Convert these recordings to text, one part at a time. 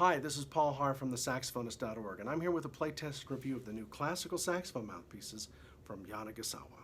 Hi, this is Paul Haar from thesaxophonist.org, and I'm here with a playtest review of the new classical saxophone mouthpieces from Yanagisawa.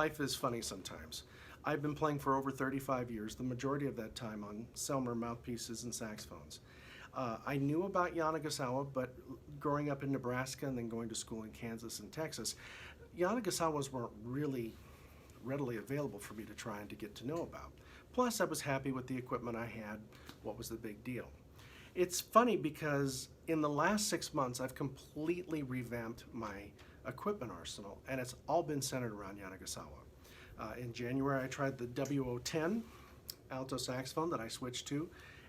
life is funny sometimes. I've been playing for over 35 years, the majority of that time on Selmer mouthpieces and saxophones. I knew about Yanagisawa, but growing up in Nebraska and then going to school in Kansas and Texas, Yanagisawas weren't really readily available for me to try and to get to know about. Plus, I was happy with the equipment I had. What was the big deal? It's funny because in the last 6 months, I've completely revamped my equipment arsenal, and it's all been centered around Yanagisawa. In January, I tried the W010 alto saxophone that I switched to,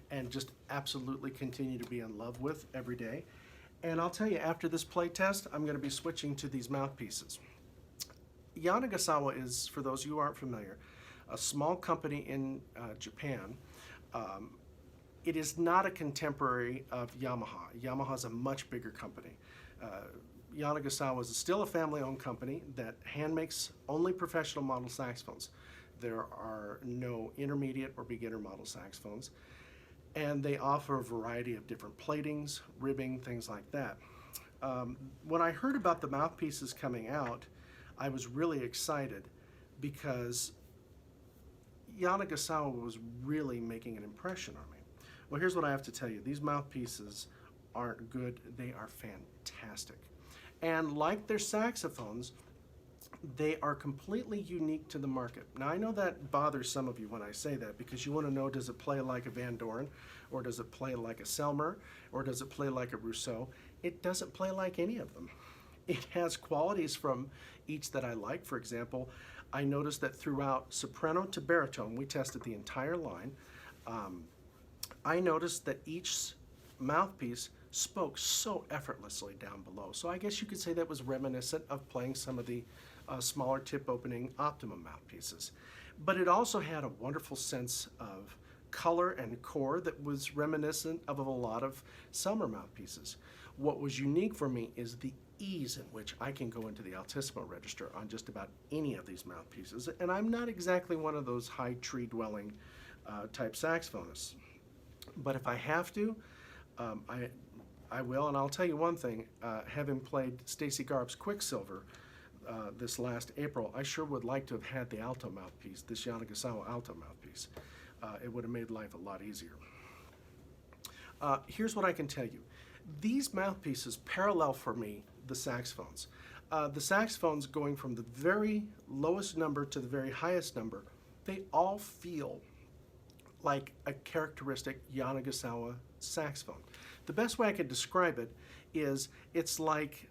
and just absolutely continue to be in love with every day. And I'll tell you, after this play test, I'm going to be switching to these mouthpieces. Yanagisawa is, for those of you who aren't familiar, a small company in Japan. It is not a contemporary of Yamaha. Yamaha is a much bigger company. Yanagisawa is still a family-owned company that hand makes only professional model saxophones. There are no intermediate or beginner model saxophones, and they offer a variety of different platings, ribbing, things like that. When I heard about the mouthpieces coming out, I was really excited because Yanagisawa was really making an impression on me. Well, here's what I have to tell you. These mouthpieces aren't good, they are fantastic. And like their saxophones, they are completely unique to the market. Now, I know that bothers some of you when I say that because you want to know, does it play like a Van Doren, or does it play like a Selmer, or does it play like a Rousseau? It doesn't play like any of them. It has qualities from each that I like. For example, I noticed that throughout soprano to baritone, we tested the entire line. I noticed that each mouthpiece spoke so effortlessly down below. So I guess you could say that was reminiscent of playing some of the smaller tip opening Optimum mouthpieces. But it also had a wonderful sense of color and core that was reminiscent of a lot of Selmer mouthpieces. What was unique for me is the ease in which I can go into the altissimo register on just about any of these mouthpieces, and I'm not exactly one of those high tree dwelling type saxophonists. But if I have to, I will, and I'll tell you one thing, having played Stacy Garb's Quicksilver this last April, I sure would like to have had the alto mouthpiece, this Yanagisawa alto mouthpiece. It would have made life a lot easier. Here's what I can tell you. These mouthpieces parallel for me the saxophones. The saxophones going from the very lowest number to the very highest number, they all feel like a characteristic Yanagisawa saxophone. The best way I could describe it is it's like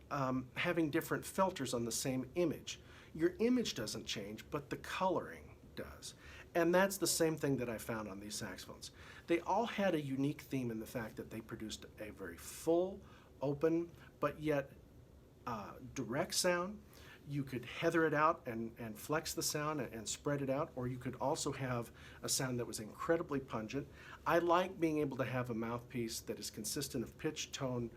having different filters on the same image. Your image doesn't change, but the coloring does. And that's the same thing that I found on these saxophones. They all had a unique theme in the fact that they produced a very full, open, but yet direct sound. You could heather it out and flex the sound and spread it out, or you could also have a sound that was incredibly pungent. I like being able to have a mouthpiece that is consistent of pitch, tone,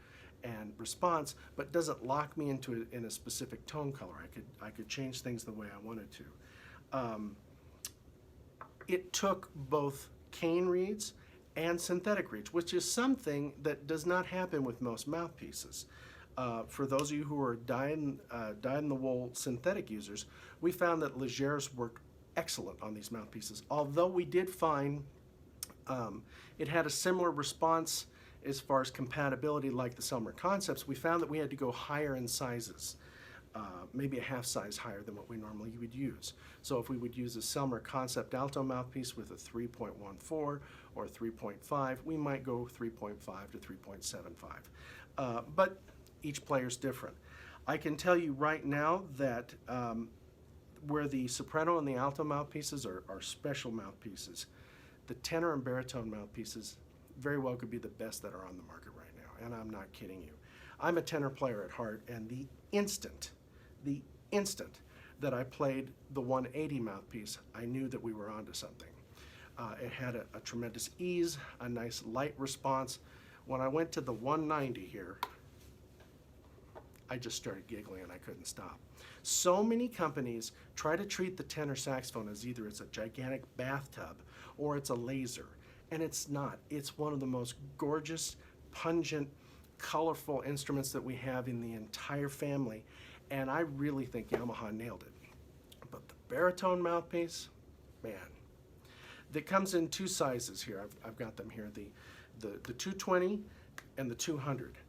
and response, but doesn't lock me into it in a specific tone color. I could change things the way I wanted to. It took both cane reeds and synthetic reeds, which is something that does not happen with most mouthpieces. For those of you who are dyed-in-the-wool synthetic users, we found that Legers worked excellent on these mouthpieces, although we did find it had a similar response as far as compatibility like the Selmer Concepts. We found that we had to go higher in sizes, maybe a half size higher than what we normally would use. So if we would use a Selmer Concept alto mouthpiece with a 3.14 or 3.5, we might go 3.5 to 3.75. But each player's different. I can tell you right now that where the soprano and the alto mouthpieces are special mouthpieces, the tenor and baritone mouthpieces very well could be the best that are on the market right now, and I'm not kidding you. I'm a tenor player at heart, and the instant that I played the 180 mouthpiece, I knew that we were onto something. It had a tremendous ease, a nice light response. When I went to the 190 here, I just started giggling and I couldn't stop. So many companies try to treat the tenor saxophone as either it's a gigantic bathtub or it's a laser, and it's not. It's one of the most gorgeous, pungent, colorful instruments that we have in the entire family, and I really think Yamaha nailed it. But the baritone mouthpiece, man, that comes in two sizes here. I've got them here, the 220 and the 200.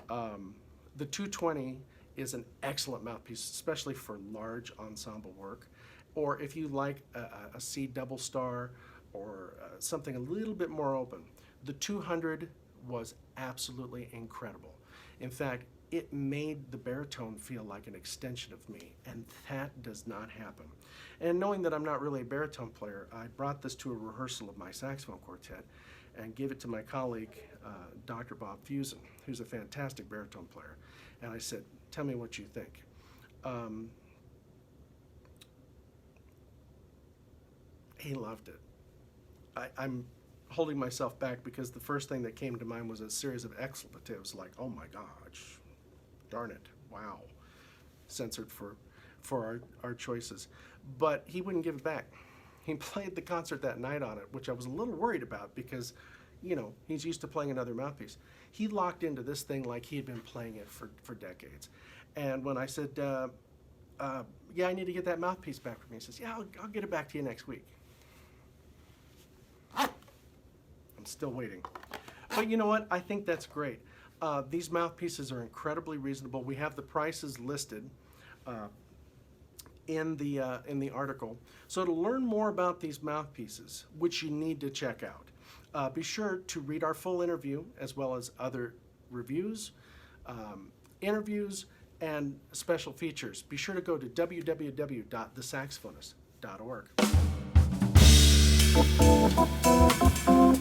The 220 is an excellent mouthpiece, especially for large ensemble work, or if you like a C double star or something a little bit more open. The 200 was absolutely incredible. In fact, it made the baritone feel like an extension of me, and that does not happen. And knowing that I'm not really a baritone player, I brought this to a rehearsal of my saxophone quartet and gave it to my colleague, Dr. Bob Fusen, who's a fantastic baritone player. And I said, tell me what you think. He loved it. I'm holding myself back because the first thing that came to mind was a series of expletives like, oh my gosh, darn it, wow. Censored for our choices. But he wouldn't give it back. He played the concert that night on it, which I was a little worried about because, you know, he's used to playing another mouthpiece. He locked into this thing like he had been playing it for decades. And when I said, yeah, I need to get that mouthpiece back from me, he says, yeah, I'll get it back to you next week. I'm still waiting. But you know what? I think that's great. These mouthpieces are incredibly reasonable. We have the prices listed in the article. So to learn more about these mouthpieces, which you need to check out, be sure to read our full interview as well as other reviews, interviews, and special features. Be sure to go to www.thesaxophonist.org.